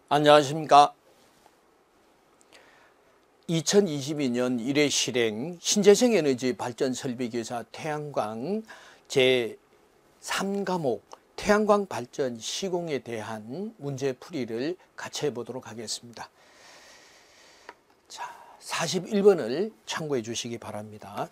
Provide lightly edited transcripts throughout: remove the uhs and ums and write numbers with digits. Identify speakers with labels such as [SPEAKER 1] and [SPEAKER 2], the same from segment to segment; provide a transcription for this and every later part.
[SPEAKER 1] 안녕하십니까. 2022년 1회 실행 신재생에너지 발전 설비기사 태양광 제3과목 태양광 발전 시공에 대한 문제풀이를 같이 해보도록 하겠습니다. 자, 41번을 참고해 주시기 바랍니다.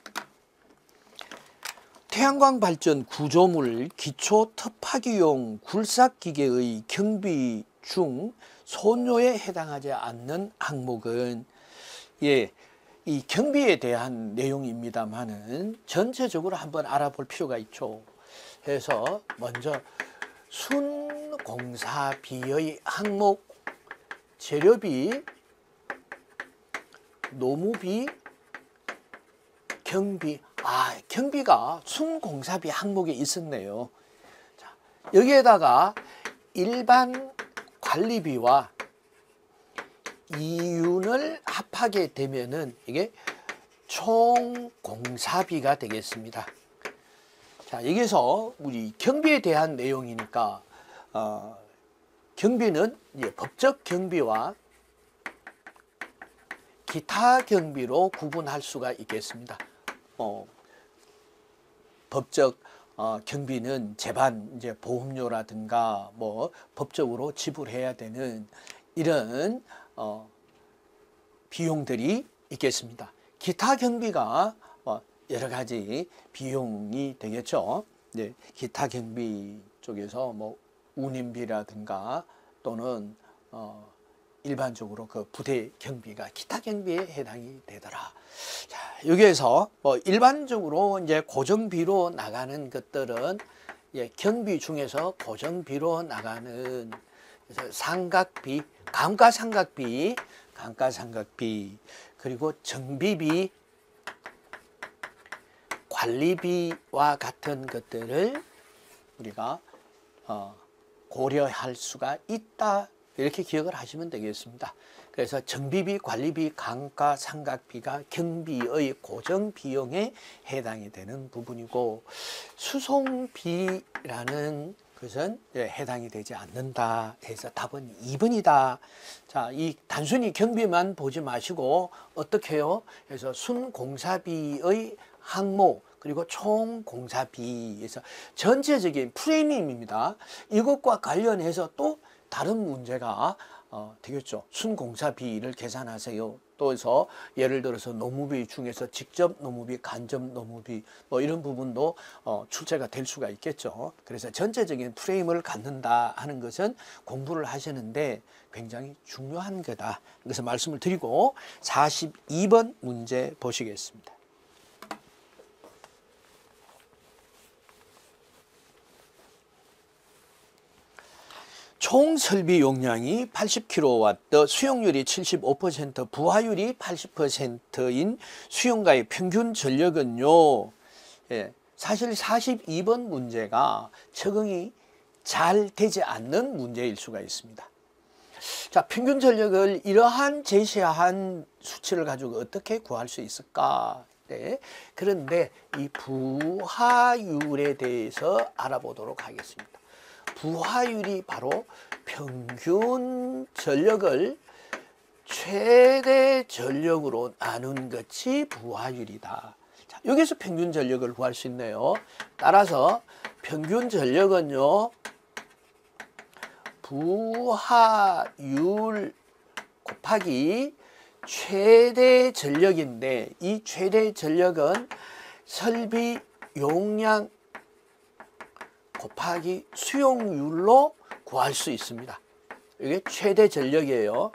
[SPEAKER 1] 태양광 발전 구조물 기초 터파기용 굴삭기계의 경비 중 손료에 해당하지 않는 항목은 이 경비에 대한 내용입니다만은 전체적으로 한번 알아볼 필요가 있죠. 그래서 먼저 순공사비의 항목 재료비, 노무비, 경비. 경비가 순공사비 항목에 있었네요. 자, 여기에다가 일반 관리비와 이윤을 합하게 되면은 이게 총공사비가 되겠습니다. 자, 여기서 우리 경비에 대한 내용이니까 경비는 이제 법적 경비와 기타 경비로 구분할 수가 있겠습니다. 법적 경비는 재반 이제 보험료라든가 뭐 법적으로 지불해야 되는 이런 비용들이 있겠습니다. 기타 경비가 여러 가지 비용이 되겠죠. 네, 기타 경비 쪽에서 뭐 운임비라든가 또는 일반적으로 그 부대 경비가 기타 경비에 해당이 되더라. 자, 여기에서 뭐 일반적으로 이제 고정비로 나가는 것들은 경비 중에서 고정비로 나가는 그래서 상각비, 감가상각비, 그리고 정비비, 관리비와 같은 것들을 우리가 고려할 수가 있다. 이렇게 기억을 하시면 되겠습니다. 그래서 정비비, 관리비, 감가상각비가 경비의 고정 비용에 해당이 되는 부분이고 수송비라는 것은 해당이 되지 않는다 해서 답은 2번이다. 자, 이 단순히 경비만 보지 마시고 어떻게 해요? 그래서 순공사비의 항목 그리고 총공사비에서 전체적인 프레임입니다. 이것과 관련해서 또 다른 문제가 되겠죠. 순공사비를 계산하세요. 또 해서 예를 들어서 노무비 중에서 직접 노무비, 간접 노무비 뭐 이런 부분도 출제가 될 수가 있겠죠. 그래서 전체적인 프레임을 갖는다 하는 것은 공부를 하시는데 굉장히 중요한 거다. 그래서 말씀을 드리고 42번 문제 보시겠습니다. 총 설비 용량이 80kW, 수용률이 75%, 부하율이 80%인 수용가의 평균 전력은요. 사실 42번 문제가 적응이 잘 되지 않는 문제일 수가 있습니다. 자, 평균 전력을 이러한 제시한 수치를 가지고 어떻게 구할 수 있을까? 네. 그런데 이 부하율에 대해서 알아보도록 하겠습니다. 부하율이 바로 평균 전력을 최대 전력으로 나눈 것이 부하율이다. 자, 여기서 평균 전력을 구할 수 있네요. 따라서 평균 전력은요, 부하율 곱하기 최대 전력인데 이 최대 전력은 설비 용량 곱하기 수용률로 구할 수 있습니다. 이게 최대 전력이에요.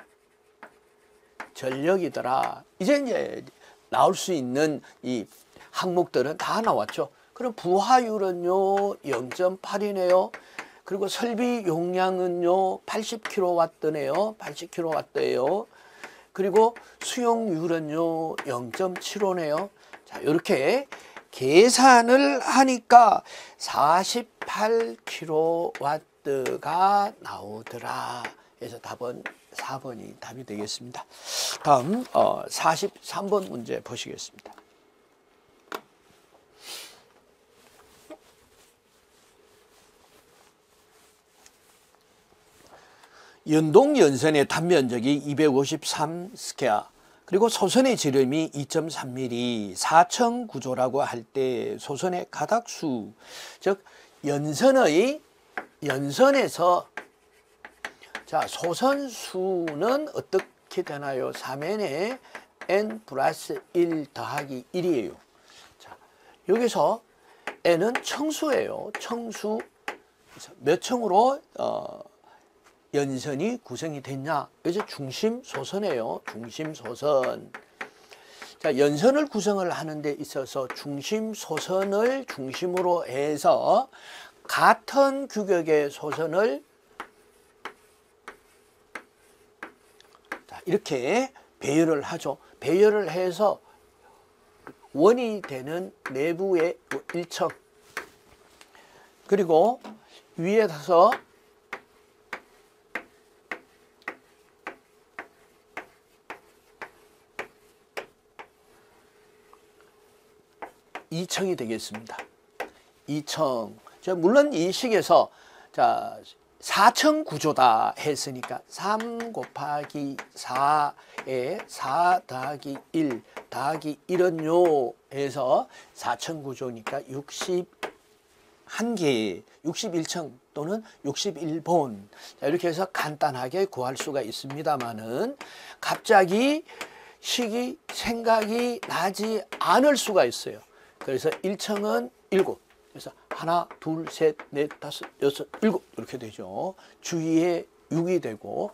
[SPEAKER 1] 전력이더라. 이제 나올 수 있는 이 항목들은 다 나왔죠. 그럼 부하율은요 0.8이네요. 그리고 설비 용량은요 80kW네요. 80kW예요. 그리고 수용률은요 0.75네요. 자, 이렇게 계산을 하니까 48kW가 나오더라. 그래서 답은 4번이 답이 되겠습니다. 다음 43번 문제 보시겠습니다. 연동 연선의 단면적이 253 스퀘어, 그리고 소선의 지름이 2.3mm, 4층 구조라고 할 때 소선의 가닥수, 즉 연선에서 자 소선수는 어떻게 되나요? 3n에 n 플러스 1 더하기 1이에요. 자, 여기서 n은 청수예요. 청수. 몇 층으로 연선이 구성이 됐냐? 이제 중심 소선이에요. 중심 소선. 자, 연선을 구성을 하는 데 있어서 중심 소선을 중심으로 해서 같은 규격의 소선을 자, 이렇게 배열을 하죠. 배열을 해서 원이 되는 내부의 1층, 그리고 위에서 2층이 되겠습니다. 2층. 물론 이 식에서 자 4층 구조다 했으니까 3 곱하기 4에 4 더하기 1 더하기 1은요 해서 4층 구조니까 61개, 61층 또는 61본. 자, 이렇게 해서 간단하게 구할 수가 있습니다만은 갑자기 식이 생각이 나지 않을 수가 있어요. 그래서 1층은 7. 그래서 하나, 둘, 셋, 넷, 다섯, 여섯, 일곱 이렇게 되죠. 주위에 6이 되고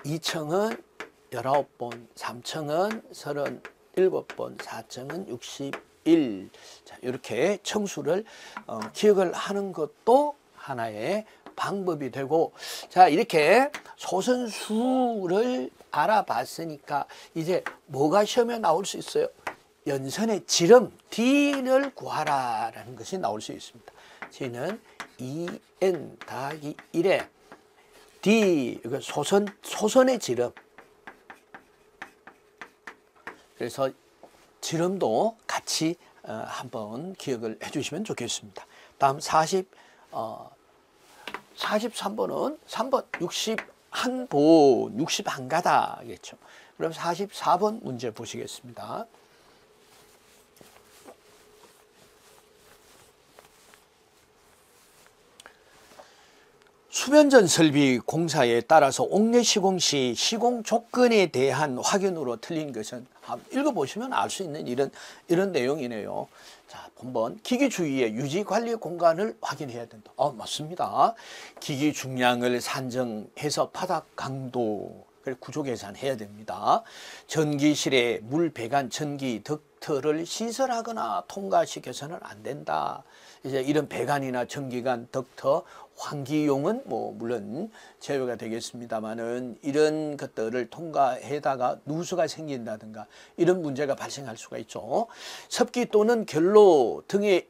[SPEAKER 1] 2층은 19번, 3층은 37번, 4층은 61. 자, 이렇게 청수를 기억을 하는 것도 하나의 방법이 되고, 자, 이렇게 소선수를 알아봤으니까 이제 뭐가 시험에 나올 수 있어요? 연선의 지름 D를 구하라라는 것이 나올 수 있습니다. D는 2n 더하기 1에 D, 이거 소선의 지름. 그래서 지름도 같이 한번 기억을 해주시면 좋겠습니다. 다음 43번은 3번 61본, 61가다겠죠. 그럼 44번 문제 보시겠습니다. 수변전 설비 공사에 따라서 옥내 시공 시 시공 조건에 대한 확인으로 틀린 것은, 읽어보시면 알 수 있는 이런 내용이네요. 자, 본번 기기 주위의 유지 관리 공간을 확인해야 된다. 맞습니다. 기기 중량을 산정해서 바닥 강도 구조 계산해야 됩니다. 전기실에 물 배관 전기 덕트를 시설하거나 통과시켜서는 안 된다. 이제 이런 배관이나 전기관 덕트 환기용은 물론 제외가 되겠습니다만은 이런 것들을 통과해다가 누수가 생긴다든가 이런 문제가 발생할 수가 있죠. 습기 또는 결로 등에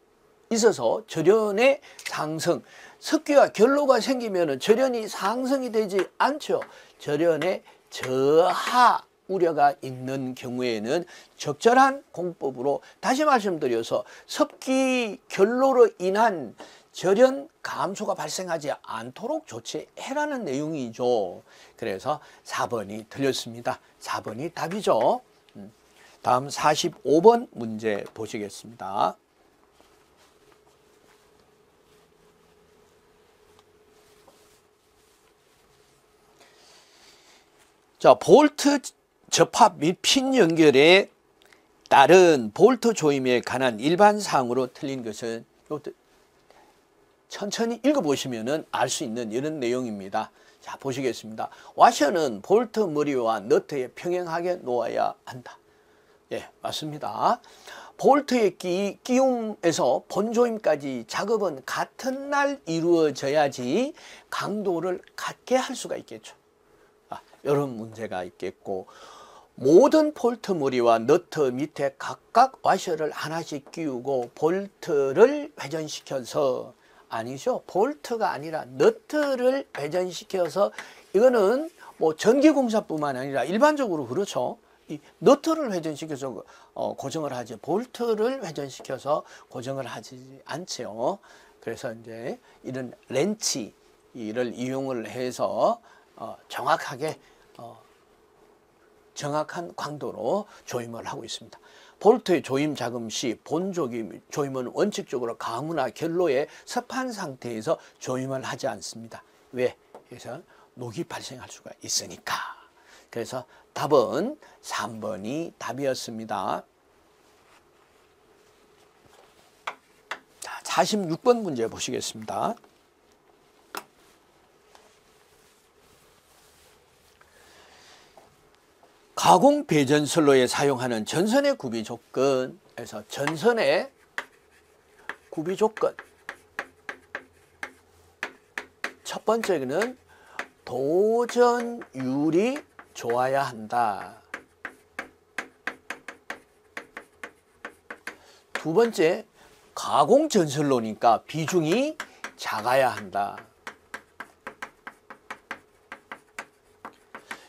[SPEAKER 1] 있어서 절연의 상승, 습기와 결로가 생기면은 절연이 상승이 되지 않죠. 절연의 저하 우려가 있는 경우에는 적절한 공법으로, 다시 말씀드려서 습기 결로로 인한 절연 감소가 발생하지 않도록 조치해라는 내용이죠. 그래서 4번이 틀렸습니다. 4번이 답이죠. 다음 45번 문제 보시겠습니다. 자, 볼트 접합 및 핀 연결에 따른 볼트 조임에 관한 일반 사항으로 틀린 것은, 천천히 읽어보시면 알 수 있는 이런 내용입니다. 자, 보시겠습니다. 와셔는 볼트 머리와 너트에 평행하게 놓아야 한다. 예, 맞습니다. 볼트의 끼움에서 본조임까지 작업은 같은 날 이루어져야지 강도를 같게 할 수가 있겠죠. 이런 문제가 있겠고, 모든 볼트 머리와 너트 밑에 각각 와셔를 하나씩 끼우고 볼트를 회전시켜서, 아니죠, 볼트가 아니라 너트를 회전시켜서, 이거는 전기공사뿐만 아니라 일반적으로 그렇죠. 이 너트를 회전시켜서 고정을 하지, 볼트를 회전시켜서 고정을 하지 않죠. 그래서 이제 이런 렌치를 이용을 해서 정확하게 정확한 광도로 조임을 하고 있습니다. 볼트의 조임 자금 시 조임은 원칙적으로 가무나 결로의 습한 상태에서 조임을 하지 않습니다. 왜? 그래서 녹이 발생할 수가 있으니까. 그래서 답은 3번이 답이었습니다. 자, 46번 문제 보시겠습니다. 가공 배전선로에 사용하는 전선의 구비 조건에서 전선의 구비 조건 첫 번째는 도전율이 좋아야 한다. 두 번째, 가공 전선로니까 비중이 작아야 한다.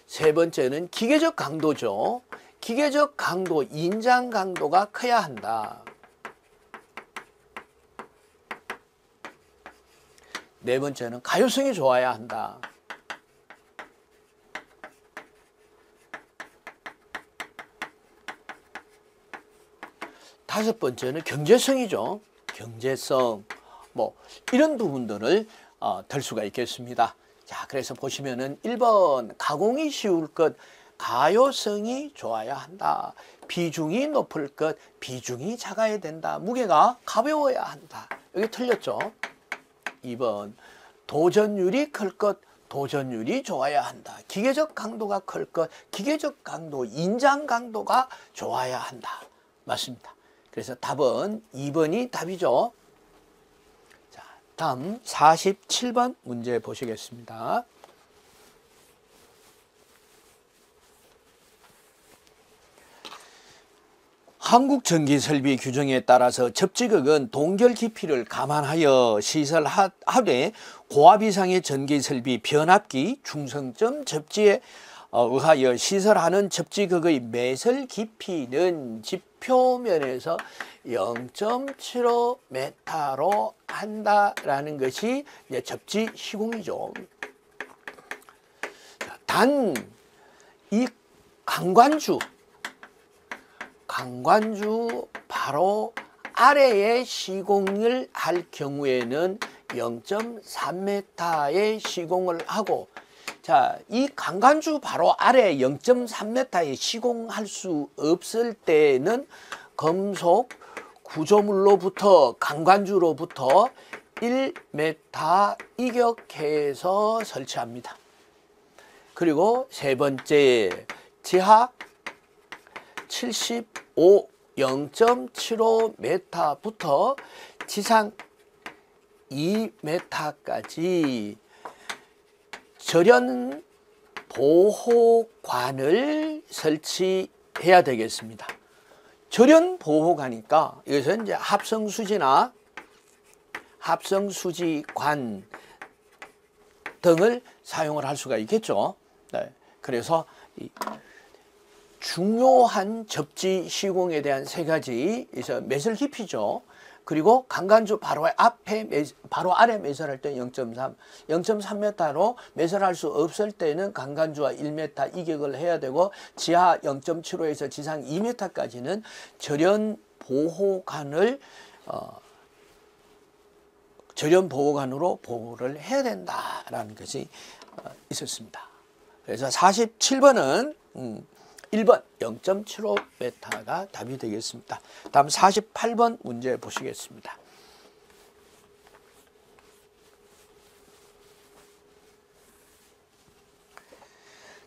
[SPEAKER 1] 세 번째는 기계적 강도죠. 기계적 강도, 인장 강도가 커야 한다. 네 번째는 가효성이 좋아야 한다. 다섯 번째는 경제성이죠. 경제성, 뭐 이런 부분들을 들 수가 있겠습니다. 자, 그래서 보시면은 1번 가공이 쉬울 것, 가효성이 좋아야 한다. 비중이 높을 것, 비중이 작아야 된다. 무게가 가벼워야 한다. 여기 틀렸죠? 2번 도전율이 클 것, 도전율이 좋아야 한다. 기계적 강도가 클 것, 기계적 강도, 인장 강도가 좋아야 한다. 맞습니다. 그래서 답은 2번이 답이죠. 자, 다음 47번 문제 보시겠습니다. 한국전기설비 규정에 따라서 접지극은 동결 깊이를 감안하여 시설하되 고압 이상의 전기설비 변압기 중성점 접지에 의하여 시설하는 접지극의 매설 깊이는 지표면에서 0.75m로 한다라는 것이 이제 접지 시공이죠. 단 이 강관주 바로 아래에 시공을 할 경우에는 0.3m의 시공을 하고, 자, 이 강관주 바로 아래 0.3m에 시공할 수 없을 때는 금속 구조물로부터 강관주로부터 1m 이격해서 설치합니다. 그리고 세 번째, 지하 0.75m부터 지상 2m까지 절연 보호관을 설치해야 되겠습니다. 절연 보호관이니까 이것은 이제 합성수지나 합성수지관 등을 사용을 할 수가 있겠죠. 네. 그래서 중요한 접지 시공에 대한 세 가지, 매설 깊이죠. 그리고 강관주 바로 아래 매설할 때 0.3m로 매설할 수 없을 때는 강관주와 1m 이격을 해야 되고, 지하 0.75에서 지상 2m까지는 절연 보호관으로 보호를 해야 된다라는 것이 있었습니다. 그래서 47번은 1번 0.75m가 답이 되겠습니다. 다음 48번 문제 보시겠습니다.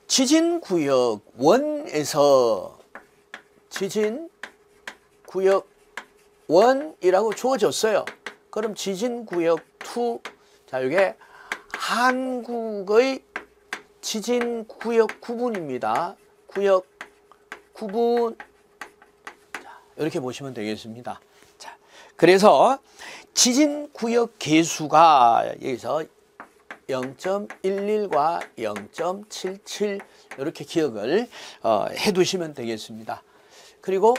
[SPEAKER 1] 지진구역 1에서 지진구역 1이라고 주어졌어요. 그럼 지진구역 2, 자, 이게 한국의 지진구역 구분입니다. 구역 구분, 자, 이렇게 보시면 되겠습니다. 자, 그래서 지진구역 계수가 여기서 0.11과 0.77 이렇게 기억을 해 두시면 되겠습니다. 그리고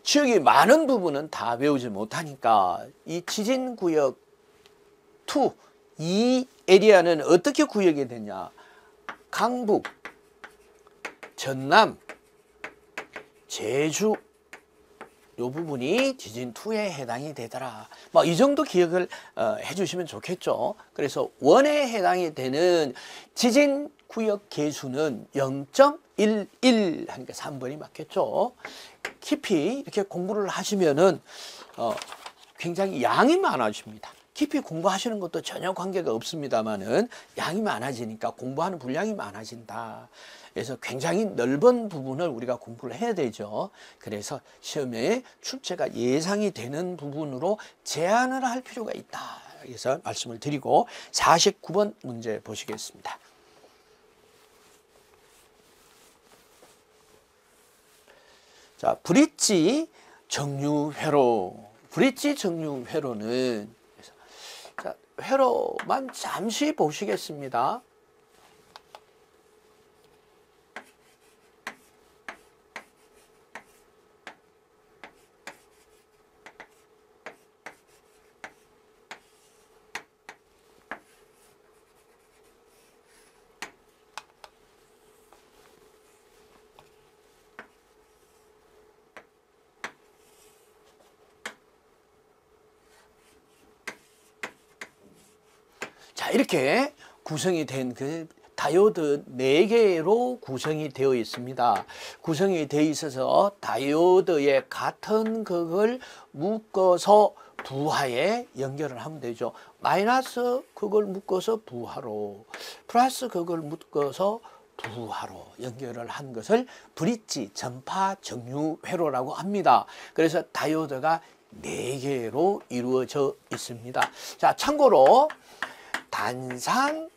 [SPEAKER 1] 지역이 많은 부분은 다 외우지 못하니까 이 지진구역 2, 이 에리아는 어떻게 구역이 되냐? 강북, 전남, 제주 요 부분이 지진2에 해당이 되더라. 뭐 이 정도 기억을 해주시면 좋겠죠. 그래서 원에 해당이 되는 지진 구역 개수는 0.11 하니까 3번이 맞겠죠. 깊이 이렇게 공부를 하시면은 굉장히 양이 많아집니다. 깊이 공부하시는 것도 전혀 관계가 없습니다만은 양이 많아지니까 공부하는 분량이 많아진다. 그래서 굉장히 넓은 부분을 우리가 공부를 해야 되죠. 그래서 시험에 출제가 예상이 되는 부분으로 제한을 할 필요가 있다. 그래서 말씀을 드리고 49번 문제 보시겠습니다. 자, 브릿지 정류회로. 브릿지 정류회로는 자, 회로만 잠시 보시겠습니다. 자, 이렇게 구성이 된 그 다이오드 4개로 구성이 되어 있습니다. 구성이 되어 있어서 다이오드의 같은 극을 묶어서 부하에 연결을 하면 되죠. 마이너스 극을 묶어서 부하로, 플러스 극을 묶어서 부하로 연결을 한 것을 브릿지 전파 정류 회로라고 합니다. 그래서 다이오드가 4개로 이루어져 있습니다. 자, 참고로 단상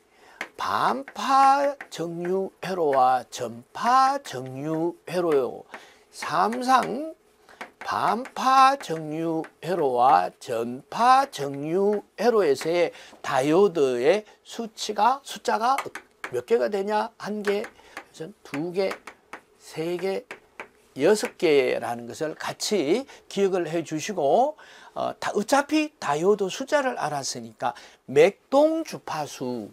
[SPEAKER 1] 반파 정류 회로와 전파 정류 회로요. 삼상 반파 정류 회로와 전파 정류 회로에서의 다이오드의 숫자가 몇 개가 되냐? 1개, 2개, 3개, 6개라는 것을 같이 기억을 해 주시고 어차피 다이오드 숫자를 알았으니까 맥동 주파수는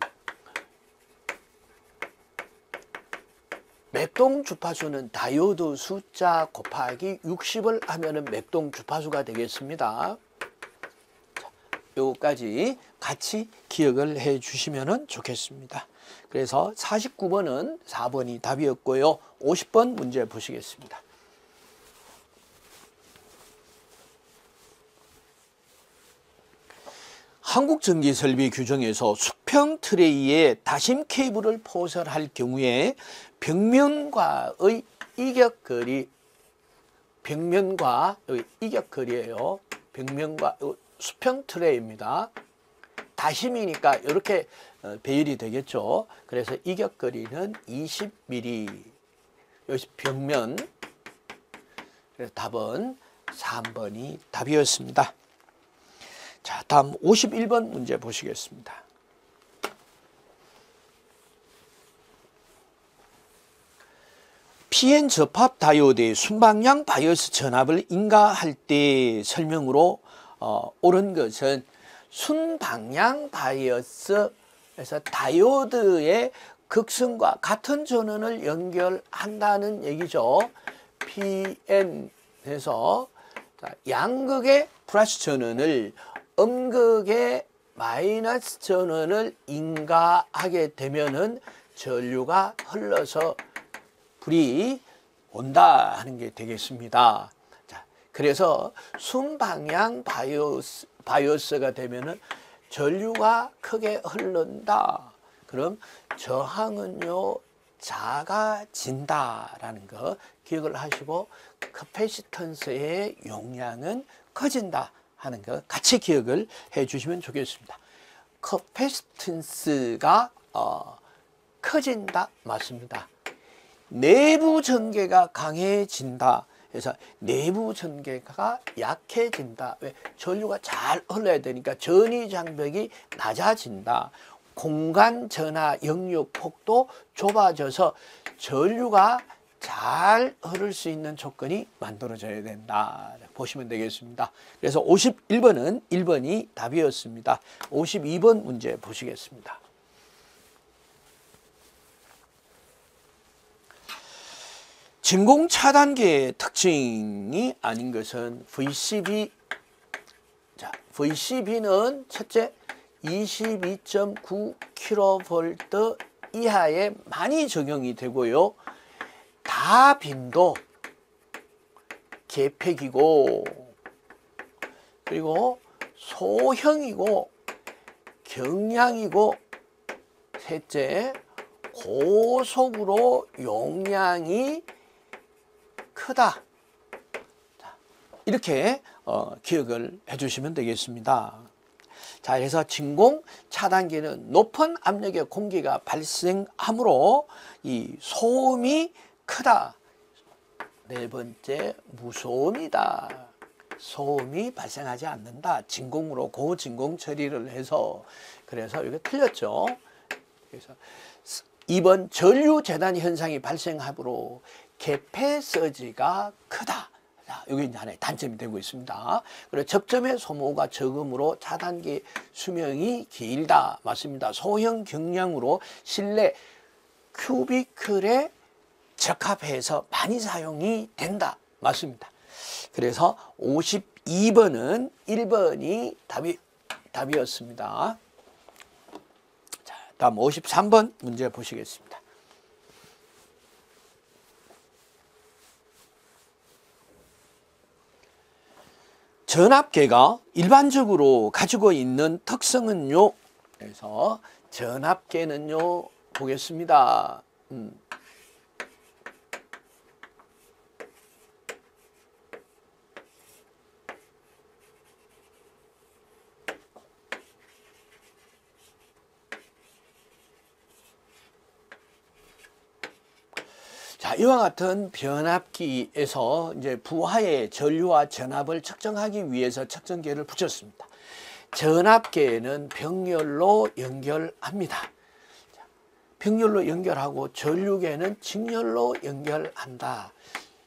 [SPEAKER 1] 다이오드 숫자 곱하기 60을 하면은 맥동 주파수가 되겠습니다. 요거까지 같이 기억을 해 주시면 좋겠습니다. 그래서 49번은 4번이 답이었고요. 50번 문제 보시겠습니다. 한국전기설비 규정에서 수평 트레이에 다심 케이블을 포설할 경우에 벽면과의 이격거리, 벽면과 여기 이격거리예요. 벽면과 수평 트레이입니다. 다심이니까 이렇게 배열이 되겠죠. 그래서 이격거리는 20mm. 여기 벽면. 그래서 답은 3번이 답이었습니다. 자, 다음 51번 문제 보시겠습니다. PN 접합 다이오드의 순방향 바이어스 전압을 인가할 때 설명으로 옳은 것은 순방향 바이어스에서 다이오드의 극성과 같은 전원을 연결한다는 얘기죠. PN에서 양극의 플러스 전원을 음극의 마이너스 전원을 인가하게 되면은 전류가 흘러서 불이 온다 하는 게 되겠습니다. 자, 그래서 순방향 바이오스가 되면은 전류가 크게 흐른다. 그럼 저항은요 작아진다라는 거 기억을 하시고 커패시턴스의 용량은 커진다 하는 거 같이 기억을 해 주시면 좋겠습니다. 커패시턴스가 커진다 맞습니다. 내부 전개가 강해진다. 그래서 내부 전개가 약해진다. 왜? 전류가 잘 흘러야 되니까 전위 장벽이 낮아진다. 공간 전하 영역 폭도 좁아져서 전류가 잘 흐를 수 있는 조건이 만들어져야 된다. 보시면 되겠습니다. 그래서 51번은 1번이 답이었습니다. 52번 문제 보시겠습니다. 진공 차단계의 특징이 아닌 것은 VCB. 자, VCB는 첫째 22.9kV 이하에 많이 적용이 되고요. 다빈도 계획이고, 그리고 소형이고, 경량이고, 셋째 고속으로 용량이 크다. 자, 이렇게 기억을 해주시면 되겠습니다. 자, 그래서 진공 차단기는 높은 압력의 공기가 발생하므로 이 소음이 크다. 네 번째, 무소음이다. 소음이 발생하지 않는다. 진공으로 고진공 처리를 해서. 그래서 이게 틀렸죠. 그래서 2번, 전류 재단 현상이 발생하므로 개폐 서지가 크다. 자, 여기 이제 하나의 단점이 되고 있습니다. 그리고 접점의 소모가 적음으로 차단기 수명이 길다. 맞습니다. 소형 경량으로 실내 큐비클에 적합해서 많이 사용이 된다. 맞습니다. 그래서 52번은 1번이 답이었습니다. 자, 다음 53번 문제 보시겠습니다. 전압계가 일반적으로 가지고 있는 특성은요. 그래서 전압계는요. 보겠습니다. 자, 이와 같은 변압기에서 이제 부하의 전류와 전압을 측정하기 위해서 측정계를 붙였습니다. 전압계에는 병렬로 연결합니다. 자, 병렬로 연결하고 전류계는 직렬로 연결한다.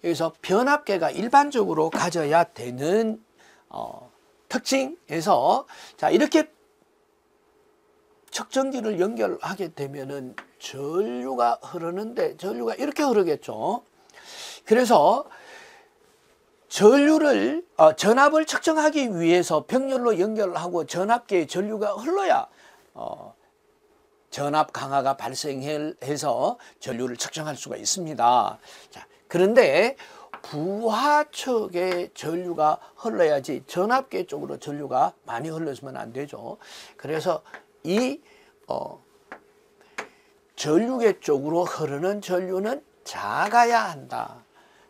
[SPEAKER 1] 여기서 변압계가 일반적으로 가져야 되는 특징에서 자, 이렇게 측정기를 연결하게 되면은 전류가 흐르는데 전류가 이렇게 흐르겠죠. 그래서 전압을 측정하기 위해서 병렬로 연결하고 전압계에 전류가 흘러야 전압 강화가 발생해서 전류를 측정할 수가 있습니다. 자, 그런데 부하 쪽에 전류가 흘러야지 전압계 쪽으로 전류가 많이 흘러서면 안 되죠. 그래서 이 전류계 쪽으로 흐르는 전류는 작아야 한다.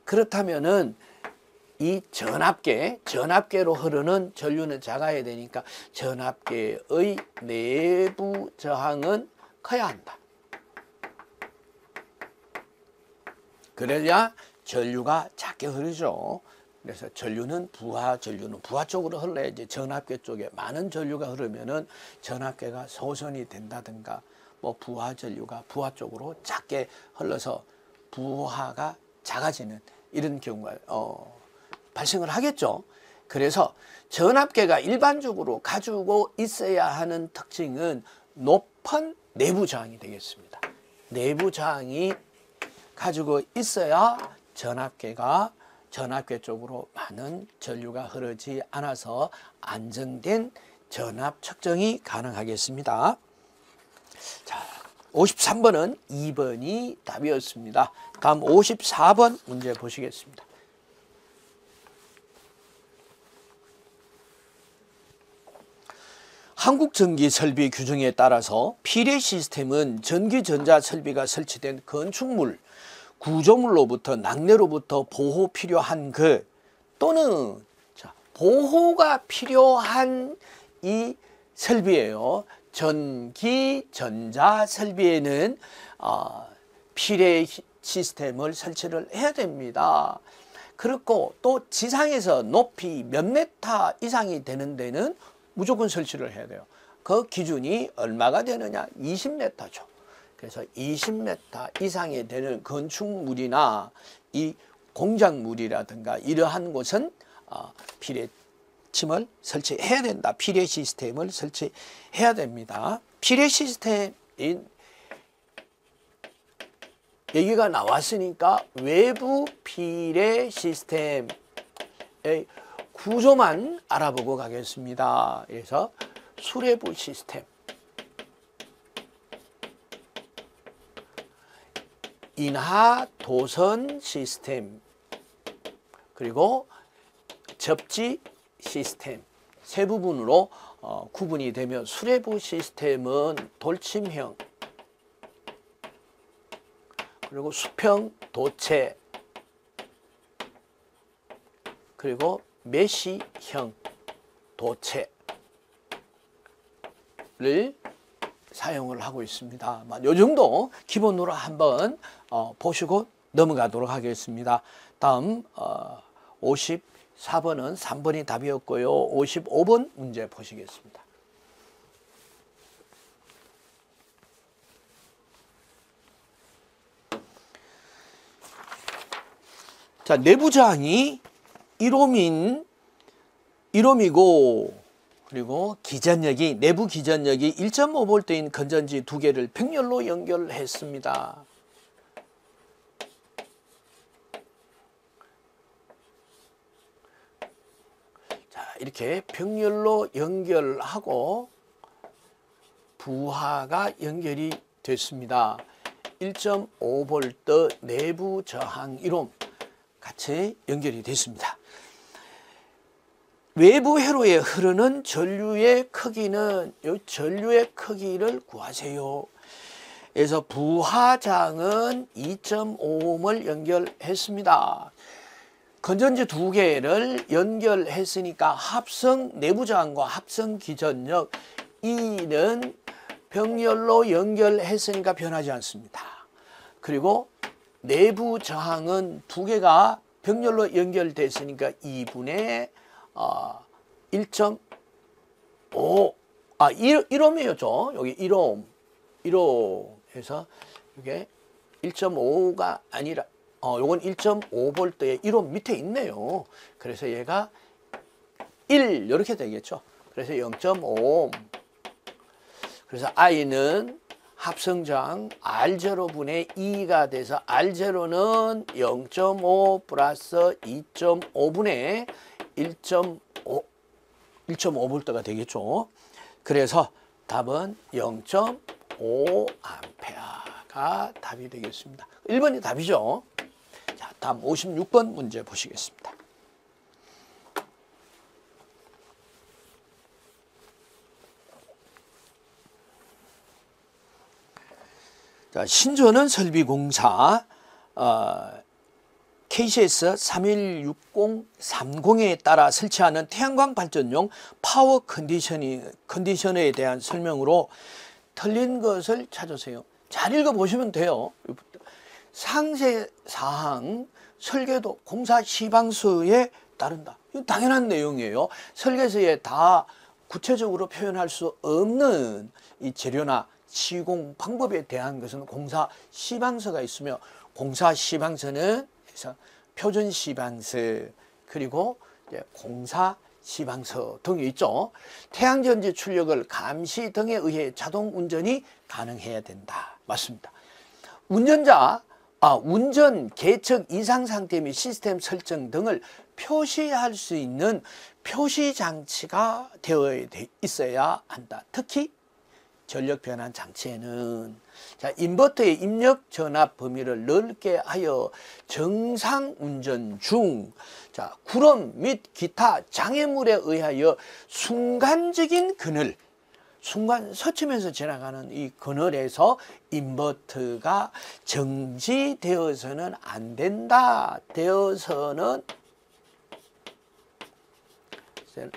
[SPEAKER 1] 그렇다면은 이 전압계로 흐르는 전류는 작아야 되니까 전압계의 내부 저항은 커야 한다. 그래야 전류가 작게 흐르죠. 그래서 전류는 부하 쪽으로 흘러야지 전압계 쪽에 많은 전류가 흐르면은 전압계가 소선이 된다든가 뭐 부하 전류가 부하 쪽으로 작게 흘러서 부하가 작아지는 이런 경우가 발생을 하겠죠. 그래서 전압계가 일반적으로 가지고 있어야 하는 특징은 높은 내부 저항이 되겠습니다. 내부 저항이 가지고 있어야 전압계 쪽으로 많은 전류가 흐르지 않아서 안정된 전압 측정이 가능하겠습니다. 자, 53번은 2번이 답이었습니다. 다음 54번 문제 보시겠습니다. 한국전기설비 규정에 따라서 필의 시스템은 전기전자 설비가 설치된 건축물, 구조물로부터 낙뢰로부터 보호 필요한 것 또는 보호가 필요한 이 설비예요. 전기 전자 설비에는 필의 시스템을 설치를 해야 됩니다. 그렇고 또 지상에서 높이 몇 메타 이상이 되는 데는 무조건 설치를 해야 돼요. 그 기준이 얼마가 되느냐? 20m죠. 그래서 20m 이상이 되는 건축물이나 이 공작물이라든가 이러한 곳은 피뢰침을 설치해야 된다. 피뢰 시스템을 설치해야 됩니다. 피뢰 시스템인 얘기가 나왔으니까 외부 피뢰 시스템의 구조만 알아보고 가겠습니다. 그래서 수레부 시스템, 인하 도선 시스템, 그리고 접지 시스템 세 부분으로 구분이 되며 수레부 시스템은 돌침형, 그리고 수평 도체, 그리고 메시형 도체를 사용을 하고 있습니다. 이 정도 기본으로 한번 보시고 넘어가도록 하겠습니다. 다음 54번은 3번이 답이었고요. 55번 문제 보시겠습니다. 자, 내부 저항이 1옴이고 그리고 기전력이 내부 기전력이 1.5V인 건전지 두 개를 병렬로 연결했습니다. 자, 이렇게 병렬로 연결하고 부하가 연결이 됐습니다. 1.5V 내부 저항 1옴 같이 연결이 됐습니다. 외부 회로에 흐르는 전류의 크기는 이 전류의 크기를 구하세요. 그래서 부하장은 2.5옴을 연결했습니다. 건전지 두 개를 연결했으니까 합성 내부 저항과 합성 기전력 E는 병렬로 연결했으니까 변하지 않습니다. 그리고 내부 저항은 두 개가 병렬로 연결됐으니까 2분의 1.5 1옴이었죠. 여기 1옴 해서 이게 1.5가 아니라 요건 1.5V의 1옴 밑에 있네요. 그래서 얘가 1 이렇게 되겠죠. 그래서 0.5옴. 그래서 I는 합성저항 R0분의 2가 돼서 R0는 0.5 플러스 2.5분의 1.5V가 되겠죠. 그래서 답은 0.5A가 답이 되겠습니다. 1번이 답이죠. 자, 다음 56번 문제 보시겠습니다. 자, 신전원 설비공사 KCS 316030에 따라 설치하는 태양광 발전용 파워 컨디셔너에 대한 설명으로 틀린 것을 찾으세요. 잘 읽어보시면 돼요. 상세사항 설계도 공사 시방서에 따른다. 이건 당연한 내용이에요. 설계서에 다 구체적으로 표현할 수 없는 이 재료나 시공 방법에 대한 것은 공사 시방서가 있으며, 공사 시방서는 표준 시방서 그리고 공사 시방서 등이 있죠. 태양전지 출력을 감시 등에 의해 자동 운전이 가능해야 된다. 맞습니다. 운전 계측 이상 상태 및 시스템 설정 등을 표시할 수 있는 표시 장치가 되어 있어야 한다. 특히 전력 변환 장치에는 인버터의 입력 전압 범위를 넓게 하여 정상 운전 중 구름 및 기타 장애물에 의하여 순간적인 그늘, 순간 스치면서 지나가는 이 그늘에서 인버터가 정지되어서는 안 된다. 되어서는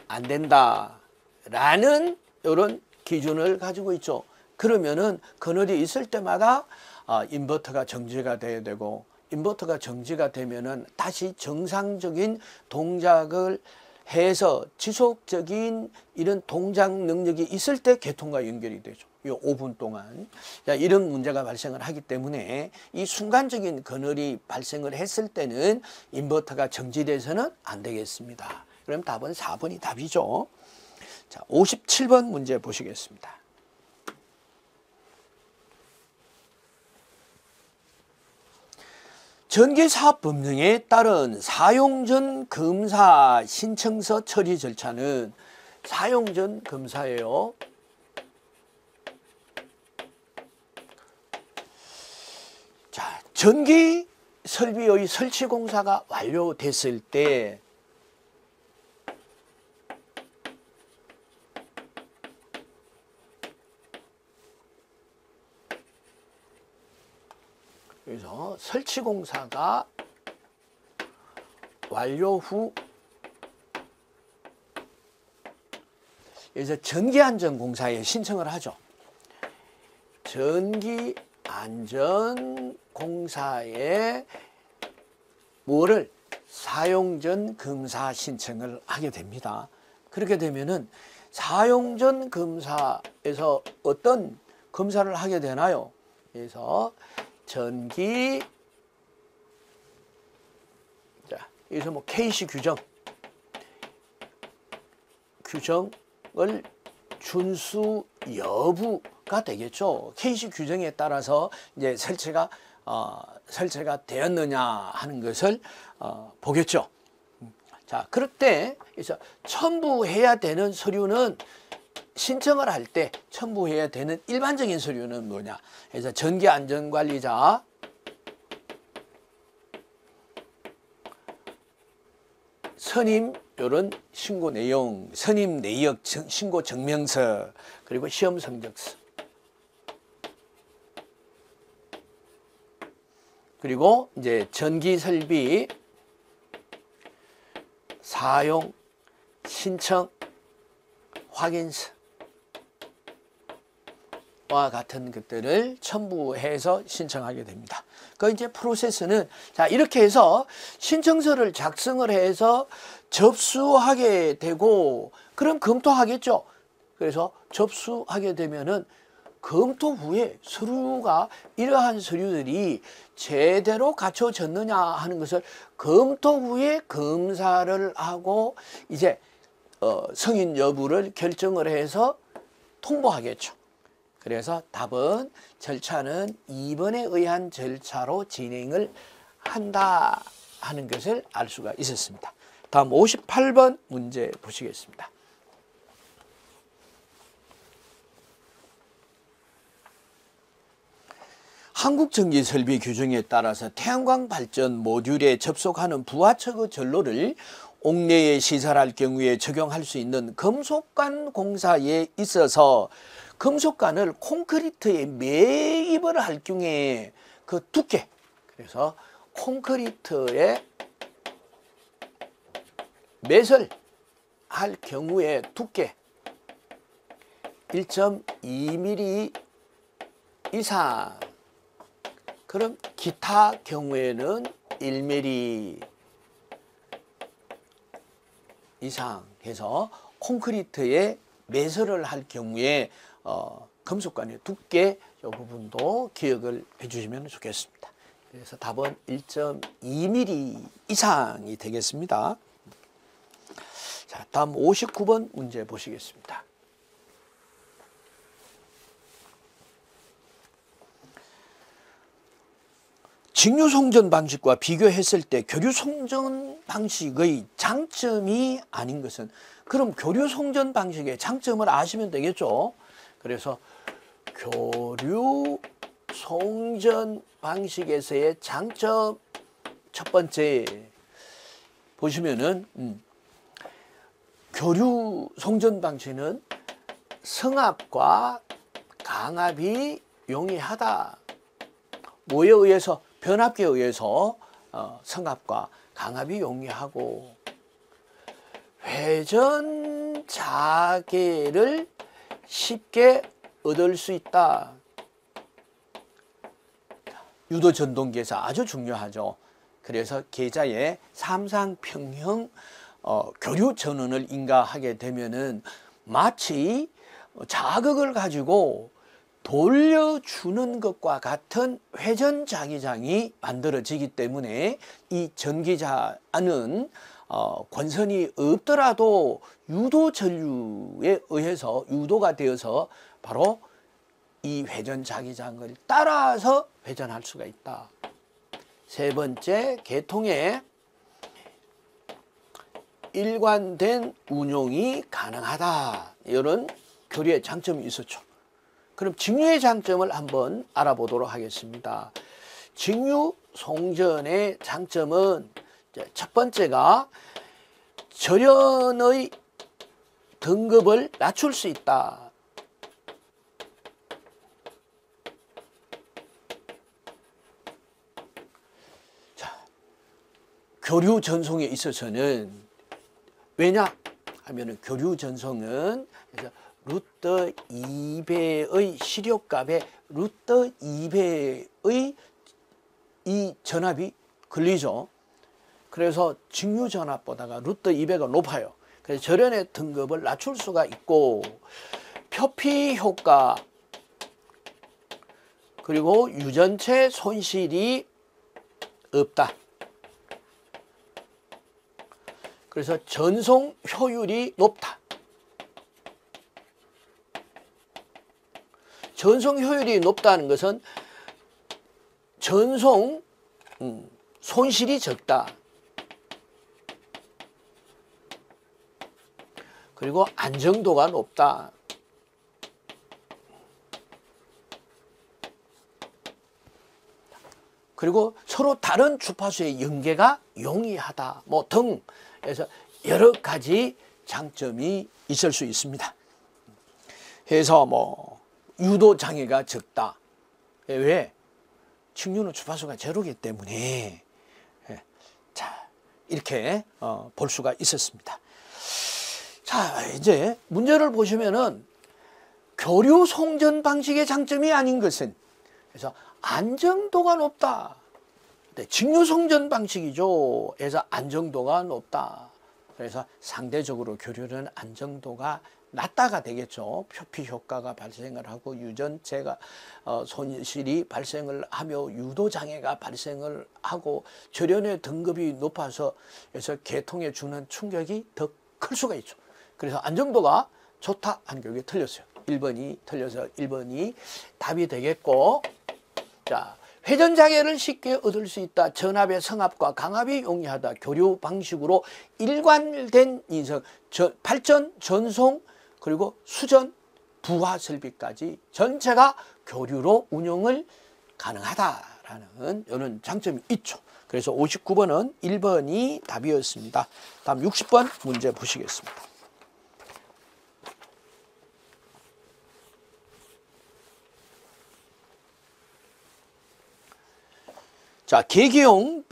[SPEAKER 1] 안 된다라는 이런 기준을 가지고 있죠. 그러면은 그늘이 있을 때마다 인버터가 정지가 돼야 되고, 인버터가 정지가 되면은 다시 정상적인 동작을 해서 지속적인 이런 동작 능력이 있을 때 개통과 연결이 되죠. 이 5분 동안. 자, 이런 문제가 발생을 하기 때문에 이 순간적인 그늘이 발생을 했을 때는 인버터가 정지돼서는 안 되겠습니다. 그럼 답은 4번이 답이죠. 자, 57번 문제 보시겠습니다. 전기사업법령에 따른 사용전 검사 신청서 처리 절차는 사용전 검사예요. 자, 전기 설비의 설치 공사가 완료됐을 때 그래서 설치 공사가 완료 후 그래서 전기안전공사에 신청을 하죠. 전기안전공사에 뭐를 사용전 검사 신청을 하게 됩니다. 그렇게 되면은 사용전 검사에서 어떤 검사를 하게 되나요? 그래서 전기 자, 여기서 뭐 KC 규정을 준수 여부가 되겠죠. KC 규정에 따라서 이제 설치가 되었느냐 하는 것을 보겠죠. 자, 그럴 때 그래서 첨부해야 되는 서류는 신청을 할 때 첨부해야 되는 일반적인 서류는 뭐냐? 그래서 전기안전관리자 선임 이런 신고 내용, 선임 내역 신고 증명서, 그리고 시험 성적서, 그리고 이제 전기 설비 사용 신청 확인서 와 같은 것들을 첨부해서 신청하게 됩니다. 그 이제 프로세스는 자, 이렇게 해서 신청서를 작성을 해서 접수하게 되고 그럼 검토하겠죠. 그래서 접수하게 되면은 검토 후에 서류가 이러한 서류들이 제대로 갖춰졌느냐 하는 것을 검토 후에 검사를 하고 이제 승인 여부를 결정을 해서 통보하겠죠. 그래서 답은 절차는 2번에 의한 절차로 진행을 한다 하는 것을 알 수가 있었습니다. 다음 58번 문제 보시겠습니다. 한국전기설비 규정에 따라서 태양광 발전 모듈에 접속하는 부하처그 전로를 옥내에 시설할 경우에 적용할 수 있는 금속관 공사에 있어서 금속관을 콘크리트에 매입을 할 경우에 그 두께, 그래서 콘크리트에 매설 할 경우에 두께 1.2mm 이상, 그럼 기타 경우에는 1mm 이상 해서 콘크리트에 매설을 할 경우에 금속관의 두께 이 부분도 기억을 해주시면 좋겠습니다. 그래서 답은 1.2mm 이상이 되겠습니다. 자, 다음 59번 문제 보시겠습니다. 직류송전 방식과 비교했을 때 교류송전 방식의 장점이 아닌 것은, 그럼 교류송전 방식의 장점을 아시면 되겠죠. 그래서 교류송전 방식에서의 장점 첫 번째 보시면은 교류송전 방식은 성압과 강압이 용이하다. 뭐에 의해서? 변압기에 의해서 성압과 강압이 용이하고 회전 자계를 쉽게 얻을 수 있다. 유도 전동기에서 아주 중요하죠. 그래서 계좌에 삼상평형 교류 전원을 인가하게 되면은 마치 자극을 가지고 돌려주는 것과 같은 회전 자기장이 만들어지기 때문에 이 전기자는 권선이 없더라도 유도 전류에 의해서 유도가 되어서 바로 이 회전 자기장을 따라서 회전할 수가 있다. 세 번째, 계통의 일관된 운용이 가능하다. 이런 교류의 장점이 있었죠. 그럼 직류의 장점을 한번 알아보도록 하겠습니다. 직류 송전의 장점은 첫 번째가 절연의 등급을 낮출 수 있다. 자, 교류 전송에 있어서는 왜냐 하면은 교류 전송은 루트 2배의 시력값에 루트 2배의 이 전압이 걸리죠. 그래서 직류 전압보다가 루트 2배가 높아요. 그래서 절연의 등급을 낮출 수가 있고, 표피 효과 그리고 유전체 손실이 없다. 그래서 전송 효율이 높다. 전송 효율이 높다는 것은 전송 손실이 적다. 그리고 안정도가 높다. 그리고 서로 다른 주파수의 연계가 용이하다. 뭐 등 해서 여러 가지 장점이 있을 수 있습니다. 그래서 뭐 유도 장애가 적다. 왜? 직류는 주파수가 제로이기 때문에. 자, 이렇게 볼 수가 있었습니다. 자, 이제 문제를 보시면은 교류 송전 방식의 장점이 아닌 것은, 그래서 안정도가 높다. 직류 송전 방식이죠. 그래서 안정도가 높다. 그래서 상대적으로 교류는 안정도가 낮다가 되겠죠. 표피 효과가 발생을 하고 유전체가 손실이 발생을 하며 유도 장애가 발생을 하고 절연의 등급이 높아서 그래서 계통에 주는 충격이 더 클 수가 있죠. 그래서 안정도가 좋다 한 교육이 틀렸어요. 1번이 틀려서 1번이 답이 되겠고, 자, 회전 장애를 쉽게 얻을 수 있다. 전압의 성압과 강압이 용이하다. 교류 방식으로 일관된 인성, 발전, 전송, 그리고 수전, 부하 설비까지 전체가 교류로 운영을 가능하다라는 이런 장점이 있죠. 그래서 59번은 1번이 답이었습니다. 다음 60번 문제 보시겠습니다. 자, 계기용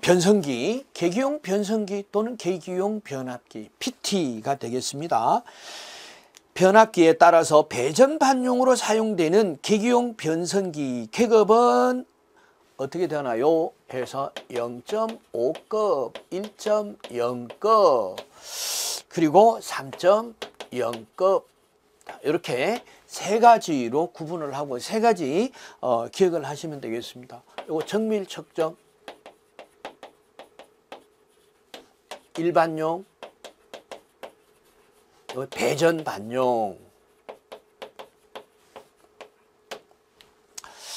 [SPEAKER 1] 변성기, 계기용 변성기 또는 계기용 변압기, PT가 되겠습니다. 변압기에 따라서 배전반용으로 사용되는 계기용 변성기 계급은 어떻게 되나요? 해서 0.5급, 1.0급, 그리고 3.0급, 이렇게 세 가지로 구분을 하고 세 가지 기억을 하시면 되겠습니다. 이거 정밀 측정, 일반용, 배전 반용.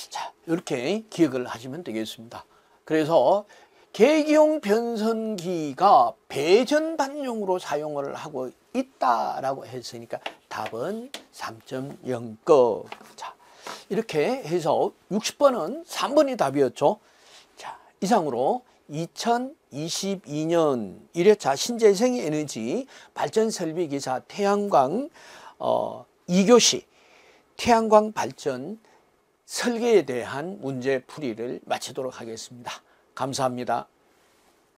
[SPEAKER 1] 자, 이렇게 기억을 하시면 되겠습니다. 그래서 계기용 변성기가 배전 반용으로 사용을 하고 있다라고 했으니까 답은 3.0급. 자, 이렇게 해서 60번은 3번이 답이었죠. 자, 이상으로 2022년 1회차 신재생 에너지 발전 설비 기사 태양광 2교시 태양광 발전 설계에 대한 문제 풀이를 마치도록 하겠습니다. 감사합니다.